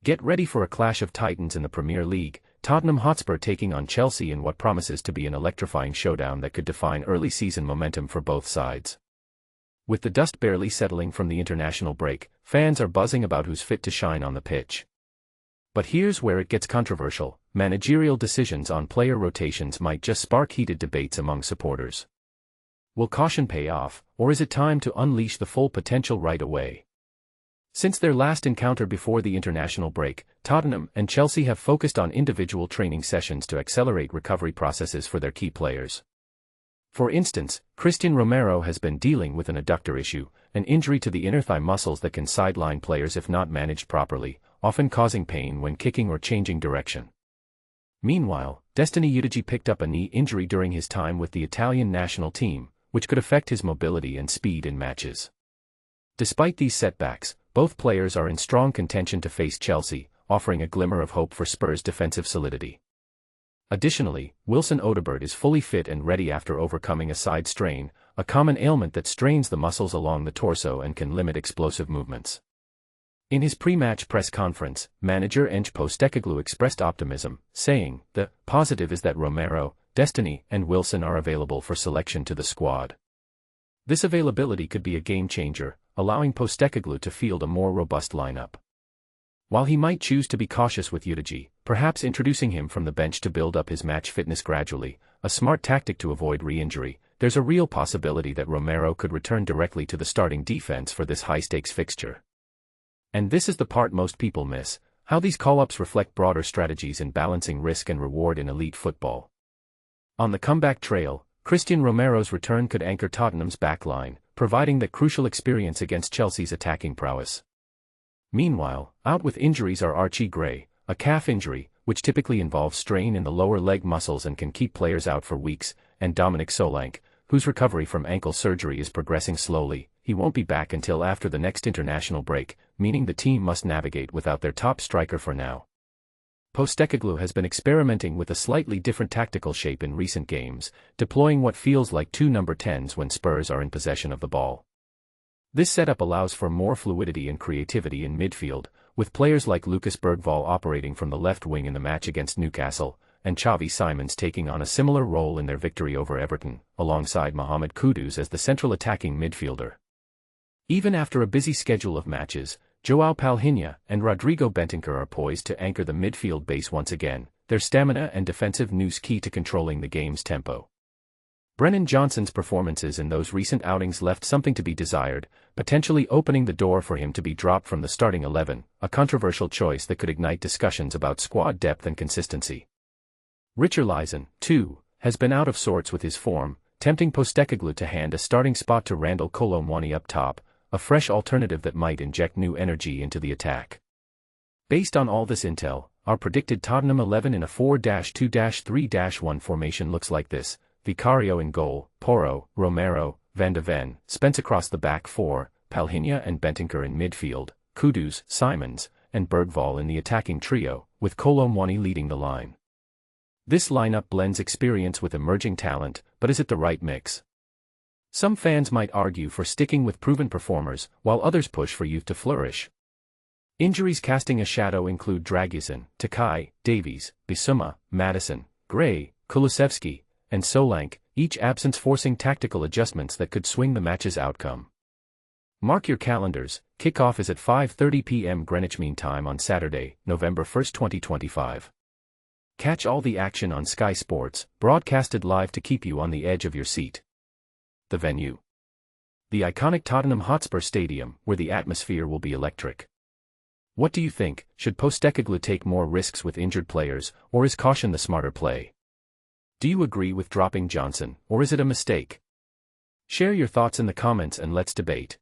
Get ready for a clash of titans in the Premier League, Tottenham Hotspur taking on Chelsea in what promises to be an electrifying showdown that could define early season momentum for both sides. With the dust barely settling from the international break, fans are buzzing about who's fit to shine on the pitch. But here's where it gets controversial: managerial decisions on player rotations might just spark heated debates among supporters. Will caution pay off, or is it time to unleash the full potential right away? Since their last encounter before the international break, Tottenham and Chelsea have focused on individual training sessions to accelerate recovery processes for their key players. For instance, Cristian Romero has been dealing with an adductor issue, an injury to the inner thigh muscles that can sideline players if not managed properly, often causing pain when kicking or changing direction. Meanwhile, Udogie picked up a knee injury during his time with the Italian national team, which could affect his mobility and speed in matches. Despite these setbacks, both players are in strong contention to face Chelsea, offering a glimmer of hope for Spurs' defensive solidity. Additionally, Wilson Odobert is fully fit and ready after overcoming a side strain, a common ailment that strains the muscles along the torso and can limit explosive movements. In his pre-match press conference, manager Ange Postecoglou expressed optimism, saying, "The positive is that Romero, Destiny, and Wilson are available for selection to the squad." This availability could be a game-changer, allowing Postecoglou to field a more robust lineup. While he might choose to be cautious with Udogie, perhaps introducing him from the bench to build up his match fitness gradually, a smart tactic to avoid re-injury, there's a real possibility that Romero could return directly to the starting defense for this high-stakes fixture. And this is the part most people miss: how these call-ups reflect broader strategies in balancing risk and reward in elite football. On the comeback trail, Cristian Romero's return could anchor Tottenham's backline, providing that crucial experience against Chelsea's attacking prowess. Meanwhile, out with injuries are Archie, a calf injury, which typically involves strain in the lower leg muscles and can keep players out for weeks, and Dominic, whose recovery from ankle surgery is progressing slowly. He won't be back until after the next international break, meaning the team must navigate without their top striker for now. Postecoglou has been experimenting with a slightly different tactical shape in recent games, deploying what feels like two number 10s when Spurs are in possession of the ball. This setup allows for more fluidity and creativity in midfield, with players like Lucas Bergvall operating from the left wing in the match against Newcastle, and Xavi Simons taking on a similar role in their victory over Everton, alongside Mohamed Kudus as the central attacking midfielder. Even after a busy schedule of matches, Joao Palhinha and Rodrigo Bentancur are poised to anchor the midfield base once again, their stamina and defensive nous key to controlling the game's tempo. Brennan Johnson's performances in those recent outings left something to be desired, potentially opening the door for him to be dropped from the starting 11, a controversial choice that could ignite discussions about squad depth and consistency. Richarlison, too, has been out of sorts with his form, tempting Postecoglou to hand a starting spot to Randal Kolo Muani up top, a fresh alternative that might inject new energy into the attack. Based on all this intel, our predicted Tottenham 11 in a 4-2-3-1 formation looks like this: Vicario in goal, Porro, Romero, Van de Ven, Spence across the back four, Palhinha and Bentancur in midfield, Kudus, Simons, and Bergvall in the attacking trio, with Kolo Muani leading the line. This lineup blends experience with emerging talent, but is it the right mix? Some fans might argue for sticking with proven performers, while others push for youth to flourish. Injuries casting a shadow include Dragusin, Takai, Davies, Bissouma, Maddison, Gray, Kulusevski, and Solanke, each absence forcing tactical adjustments that could swing the match's outcome. Mark your calendars: kickoff is at 5:30 p.m. Greenwich Mean Time on Saturday, November 1, 2025. Catch all the action on Sky Sports, broadcasted live to keep you on the edge of your seat. The venue: the iconic Tottenham Hotspur Stadium, where the atmosphere will be electric. What do you think? Should Postecoglou take more risks with injured players, or is caution the smarter play? Do you agree with dropping Johnson, or is it a mistake? Share your thoughts in the comments and let's debate.